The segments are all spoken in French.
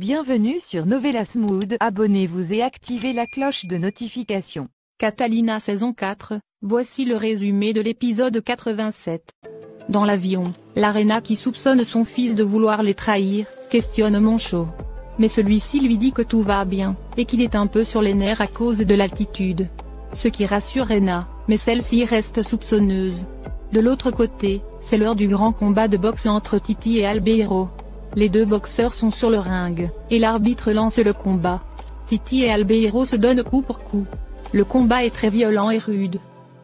Bienvenue sur Novelas Mood, abonnez-vous et activez la cloche de notification. Catalina saison 4, voici le résumé de l'épisode 87. Dans l'avion, Larena qui soupçonne son fils de vouloir les trahir, questionne Moncho. Mais celui-ci lui dit que tout va bien, et qu'il est un peu sur les nerfs à cause de l'altitude. Ce qui rassure Rena, mais celle-ci reste soupçonneuse. De l'autre côté, c'est l'heure du grand combat de boxe entre Titi et Albeiro. Les deux boxeurs sont sur le ring, et l'arbitre lance le combat. Titi et Albeiro se donnent coup pour coup. Le combat est très violent et rude.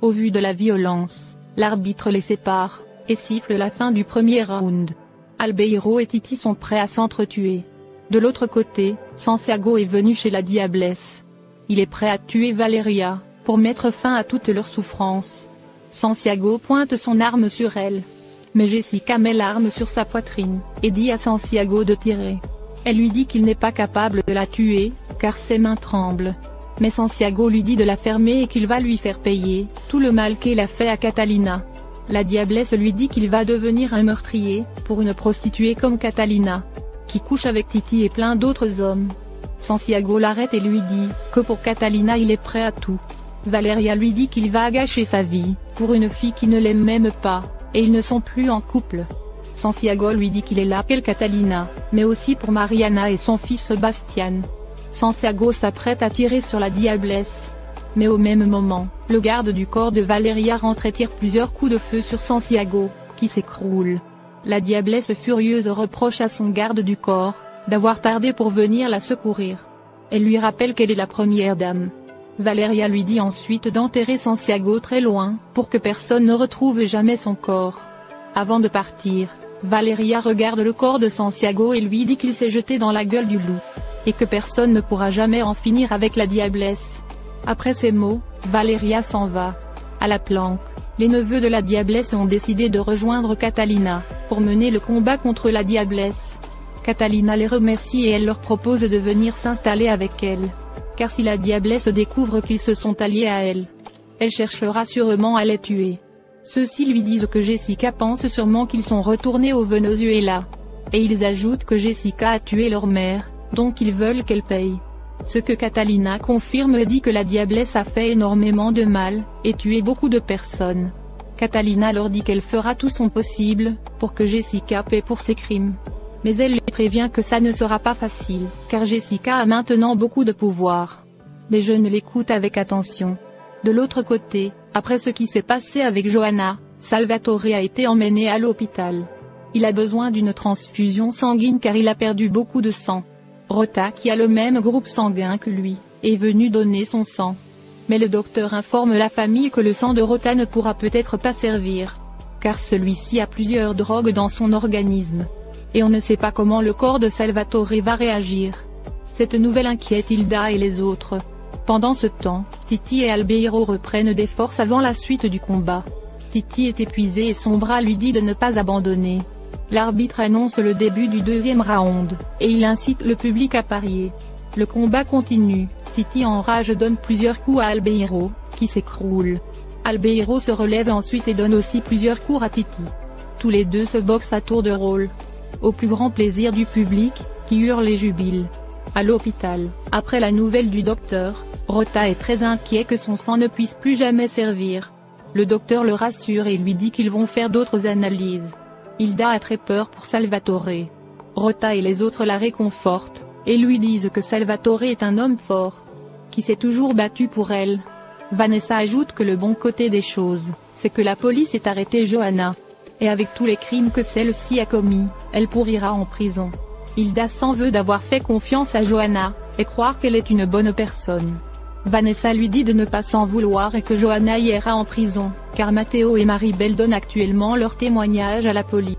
Au vu de la violence, l'arbitre les sépare, et siffle la fin du premier round. Albeiro et Titi sont prêts à s'entretuer. De l'autre côté, Santiago est venu chez la Diablesse. Il est prêt à tuer Valeria, pour mettre fin à toute leur souffrance. Santiago pointe son arme sur elle. Mais Jessica met l'arme sur sa poitrine, et dit à Santiago de tirer. Elle lui dit qu'il n'est pas capable de la tuer, car ses mains tremblent. Mais Santiago lui dit de la fermer et qu'il va lui faire payer tout le mal qu'elle a fait à Catalina. La Diablesse lui dit qu'il va devenir un meurtrier, pour une prostituée comme Catalina, qui couche avec Titi et plein d'autres hommes. Santiago l'arrête et lui dit que pour Catalina il est prêt à tout. Valeria lui dit qu'il va gâcher sa vie, pour une fille qui ne l'aime même pas, et ils ne sont plus en couple. Santiago lui dit qu'il est là pour Catalina, mais aussi pour Mariana et son fils Sebastian. Santiago s'apprête à tirer sur la Diablesse. Mais au même moment, le garde du corps de Valeria rentre et tire plusieurs coups de feu sur Santiago, qui s'écroule. La Diablesse furieuse reproche à son garde du corps d'avoir tardé pour venir la secourir. Elle lui rappelle qu'elle est la première dame. Valeria lui dit ensuite d'enterrer Santiago très loin, pour que personne ne retrouve jamais son corps. Avant de partir, Valeria regarde le corps de Santiago et lui dit qu'il s'est jeté dans la gueule du loup, et que personne ne pourra jamais en finir avec la Diablesse. Après ces mots, Valeria s'en va. À la planque, les neveux de la Diablesse ont décidé de rejoindre Catalina, pour mener le combat contre la Diablesse. Catalina les remercie et elle leur propose de venir s'installer avec elle. Car si la Diablesse découvre qu'ils se sont alliés à elle, elle cherchera sûrement à les tuer. Ceux-ci lui disent que Jessica pense sûrement qu'ils sont retournés au Venezuela. Et ils ajoutent que Jessica a tué leur mère, donc ils veulent qu'elle paye. Ce que Catalina confirme et dit que la Diablesse a fait énormément de mal, et tué beaucoup de personnes. Catalina leur dit qu'elle fera tout son possible, pour que Jessica paie pour ses crimes. Mais elle les prévient que ça ne sera pas facile, car Jessica a maintenant beaucoup de pouvoir. Les jeunes l'écoutent avec attention. De l'autre côté, après ce qui s'est passé avec Johanna, Salvatore a été emmené à l'hôpital. Il a besoin d'une transfusion sanguine car il a perdu beaucoup de sang. Rota, qui a le même groupe sanguin que lui, est venu donner son sang. Mais le docteur informe la famille que le sang de Rota ne pourra peut-être pas servir, car celui-ci a plusieurs drogues dans son organisme. Et on ne sait pas comment le corps de Salvatore va réagir. Cette nouvelle inquiète Hilda et les autres. Pendant ce temps, Titi et Albeiro reprennent des forces avant la suite du combat. Titi est épuisé et son bras lui dit de ne pas abandonner. L'arbitre annonce le début du deuxième round, et il incite le public à parier. Le combat continue, Titi en rage donne plusieurs coups à Albeiro, qui s'écroule. Albeiro se relève ensuite et donne aussi plusieurs coups à Titi. Tous les deux se boxent à tour de rôle. Au plus grand plaisir du public, qui hurle et jubile. À l'hôpital, après la nouvelle du docteur, Rota est très inquiet que son sang ne puisse plus jamais servir. Le docteur le rassure et lui dit qu'ils vont faire d'autres analyses. Hilda a très peur pour Salvatore. Rota et les autres la réconfortent, et lui disent que Salvatore est un homme fort, qui s'est toujours battu pour elle. Vanessa ajoute que le bon côté des choses, c'est que la police ait arrêté Johanna. Et avec tous les crimes que celle-ci a commis, elle pourrira en prison. Hilda s'en veut d'avoir fait confiance à Johanna, et croire qu'elle est une bonne personne. Vanessa lui dit de ne pas s'en vouloir et que Johanna ira en prison, car Matteo et Maribel donnent actuellement leur témoignage à la police.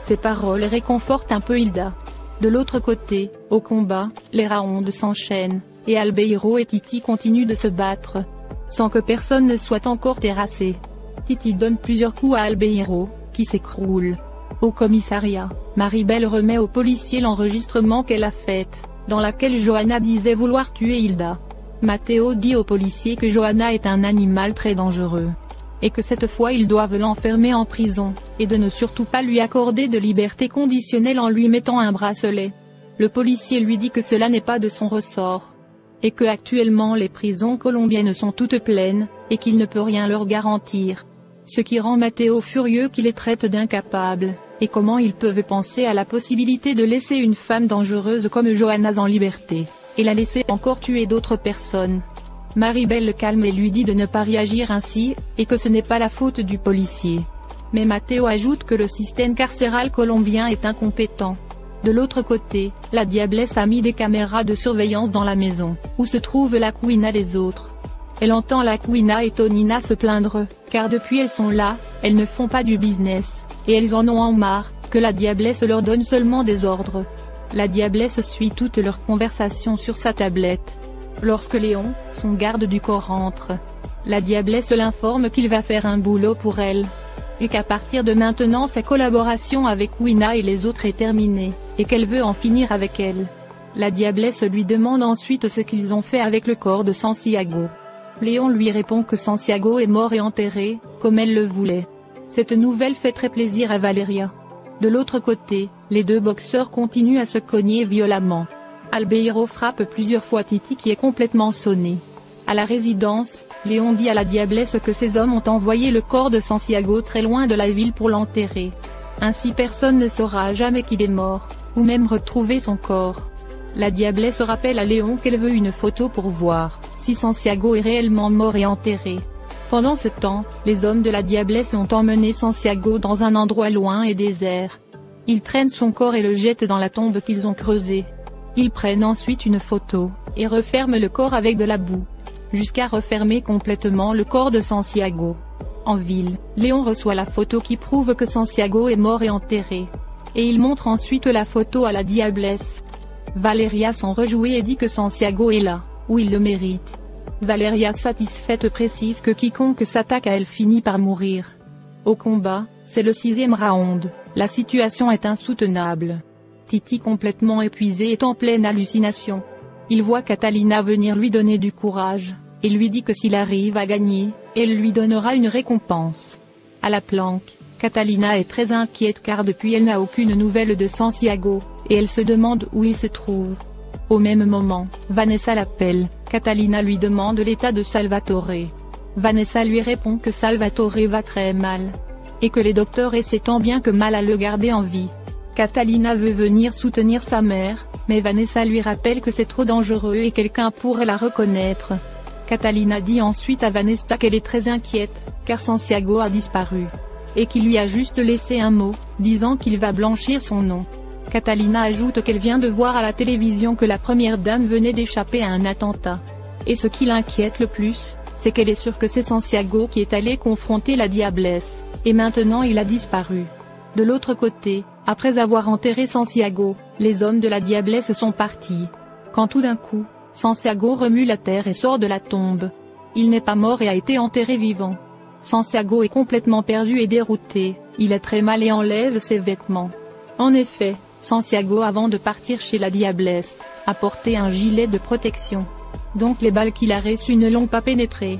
Ces paroles réconfortent un peu Hilda. De l'autre côté, au combat, les rounds s'enchaînent, et Albeiro et Titi continuent de se battre, sans que personne ne soit encore terrassé. Titi donne plusieurs coups à Albeiro, qui s'écroule. Au commissariat, Maribel remet au policier l'enregistrement qu'elle a fait, dans laquelle Johanna disait vouloir tuer Hilda. Matteo dit au policier que Johanna est un animal très dangereux, et que cette fois ils doivent l'enfermer en prison, et de ne surtout pas lui accorder de liberté conditionnelle en lui mettant un bracelet. Le policier lui dit que cela n'est pas de son ressort. Et que actuellement les prisons colombiennes sont toutes pleines, et qu'il ne peut rien leur garantir. Ce qui rend Mateo furieux qu'il les traite d'incapables, et comment ils peuvent penser à la possibilité de laisser une femme dangereuse comme Johanna en liberté, et la laisser encore tuer d'autres personnes. Maribel le calme et lui dit de ne pas réagir ainsi, et que ce n'est pas la faute du policier. Mais Mateo ajoute que le système carcéral colombien est incompétent. De l'autre côté, la diablesse a mis des caméras de surveillance dans la maison, où se trouve la Cuina des autres. Elle entend la Cuina et Tonina se plaindre, car depuis elles sont là, elles ne font pas du business, et elles en ont marre, que la diablesse leur donne seulement des ordres. La diablesse suit toutes leurs conversations sur sa tablette. Lorsque Léon, son garde du corps entre, la diablesse l'informe qu'il va faire un boulot pour elle. Et qu'à partir de maintenant sa collaboration avec Cuina et les autres est terminée, et qu'elle veut en finir avec elle. La diablesse lui demande ensuite ce qu'ils ont fait avec le corps de Santiago. Léon lui répond que Santiago est mort et enterré, comme elle le voulait. Cette nouvelle fait très plaisir à Valeria. De l'autre côté, les deux boxeurs continuent à se cogner violemment. Albeiro frappe plusieurs fois Titi qui est complètement sonné. À la résidence, Léon dit à la diablesse que ses hommes ont envoyé le corps de Santiago très loin de la ville pour l'enterrer. Ainsi personne ne saura jamais qu'il est mort, ou même retrouver son corps. La diablesse rappelle à Léon qu'elle veut une photo pour voir si Santiago est réellement mort et enterré. Pendant ce temps, les hommes de la diablesse ont emmené Santiago dans un endroit loin et désert. Ils traînent son corps et le jettent dans la tombe qu'ils ont creusée. Ils prennent ensuite une photo, et referment le corps avec de la boue, jusqu'à refermer complètement le corps de Santiago. En ville, Léon reçoit la photo qui prouve que Santiago est mort et enterré. Et il montre ensuite la photo à la diablesse. Valeria s'en réjouit et dit que Santiago est là, où il le mérite. Valeria satisfaite précise que quiconque s'attaque à elle finit par mourir. Au combat, c'est le 6e round, la situation est insoutenable. Titi complètement épuisé est en pleine hallucination. Il voit Catalina venir lui donner du courage, et lui dit que s'il arrive à gagner, elle lui donnera une récompense. À la planque, Catalina est très inquiète car depuis elle n'a aucune nouvelle de Santiago, et elle se demande où il se trouve. Au même moment, Vanessa l'appelle, Catalina lui demande l'état de Salvatore. Vanessa lui répond que Salvatore va très mal, et que les docteurs essaient tant bien que mal à le garder en vie. Catalina veut venir soutenir sa mère, mais Vanessa lui rappelle que c'est trop dangereux et quelqu'un pourrait la reconnaître. Catalina dit ensuite à Vanessa qu'elle est très inquiète, car Santiago a disparu, et qu'il lui a juste laissé un mot, disant qu'il va blanchir son nom. Catalina ajoute qu'elle vient de voir à la télévision que la première dame venait d'échapper à un attentat. Et ce qui l'inquiète le plus, c'est qu'elle est sûre que c'est Santiago qui est allé confronter la diablesse, et maintenant il a disparu. De l'autre côté, après avoir enterré Santiago, les hommes de la diablesse sont partis. Quand tout d'un coup, Santiago remue la terre et sort de la tombe. Il n'est pas mort et a été enterré vivant. Santiago est complètement perdu et dérouté, il a très mal et enlève ses vêtements. En effet, Santiago avant de partir chez la diablesse, a porté un gilet de protection. Donc les balles qu'il a reçues ne l'ont pas pénétré.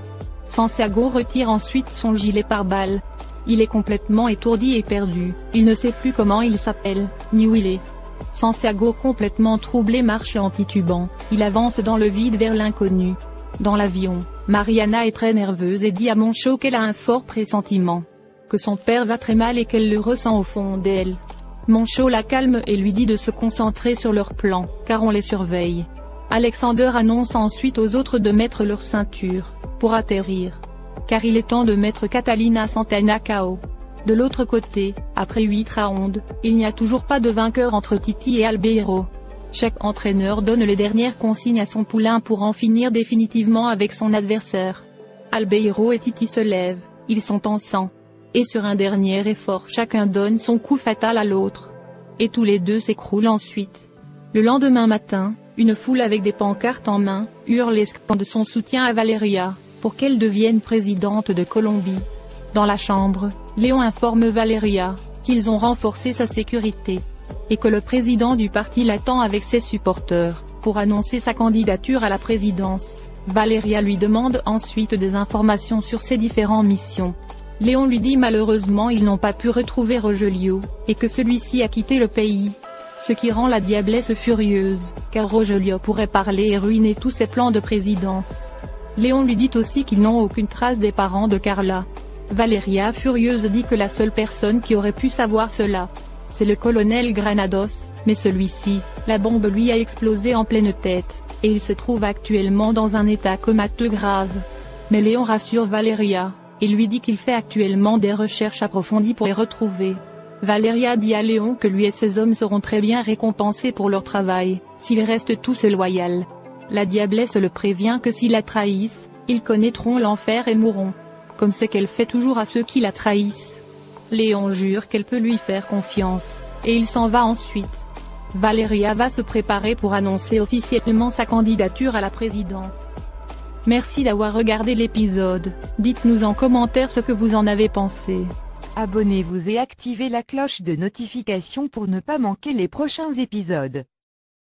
Santiago retire ensuite son gilet pare-balles. Il est complètement étourdi et perdu, il ne sait plus comment il s'appelle, ni où il est. Santiago complètement troublé marche en titubant, il avance dans le vide vers l'inconnu. Dans l'avion, Mariana est très nerveuse et dit à Moncho qu'elle a un fort pressentiment. Que son père va très mal et qu'elle le ressent au fond d'elle. Moncho la calme et lui dit de se concentrer sur leur plan, car on les surveille. Alexander annonce ensuite aux autres de mettre leur ceinture, pour atterrir. Car il est temps de mettre Catalina Santana KO. De l'autre côté, après 8 rounds, il n'y a toujours pas de vainqueur entre Titi et Albeiro. Chaque entraîneur donne les dernières consignes à son poulain pour en finir définitivement avec son adversaire. Albeiro et Titi se lèvent, ils sont en sang. Et sur un dernier effort chacun donne son coup fatal à l'autre. Et tous les deux s'écroulent ensuite. Le lendemain matin, une foule avec des pancartes en main, hurle et scande son soutien à Valeria, pour qu'elle devienne présidente de Colombie. Dans la chambre, Léon informe Valeria, qu'ils ont renforcé sa sécurité, et que le président du parti l'attend avec ses supporters, pour annoncer sa candidature à la présidence. Valeria lui demande ensuite des informations sur ses différentes missions. Léon lui dit malheureusement ils n'ont pas pu retrouver Rogelio, et que celui-ci a quitté le pays. ce qui rend la diablesse furieuse, car Rogelio pourrait parler et ruiner tous ses plans de présidence. Léon lui dit aussi qu'ils n'ont aucune trace des parents de Carla. Valeria furieuse dit que la seule personne qui aurait pu savoir cela, c'est le colonel Granados, mais celui-ci, la bombe lui a explosé en pleine tête, et il se trouve actuellement dans un état comateux grave. Mais Léon rassure Valeria, et lui dit qu'il fait actuellement des recherches approfondies pour les retrouver. Valeria dit à Léon que lui et ses hommes seront très bien récompensés pour leur travail, s'ils restent tous loyaux. La diablesse le prévient que s'ils la trahissent, ils connaîtront l'enfer et mourront. Comme ce qu'elle fait toujours à ceux qui la trahissent. Léon jure qu'elle peut lui faire confiance, et il s'en va ensuite. Valeria va se préparer pour annoncer officiellement sa candidature à la présidence. Merci d'avoir regardé l'épisode, dites-nous en commentaire ce que vous en avez pensé. Abonnez-vous et activez la cloche de notification pour ne pas manquer les prochains épisodes.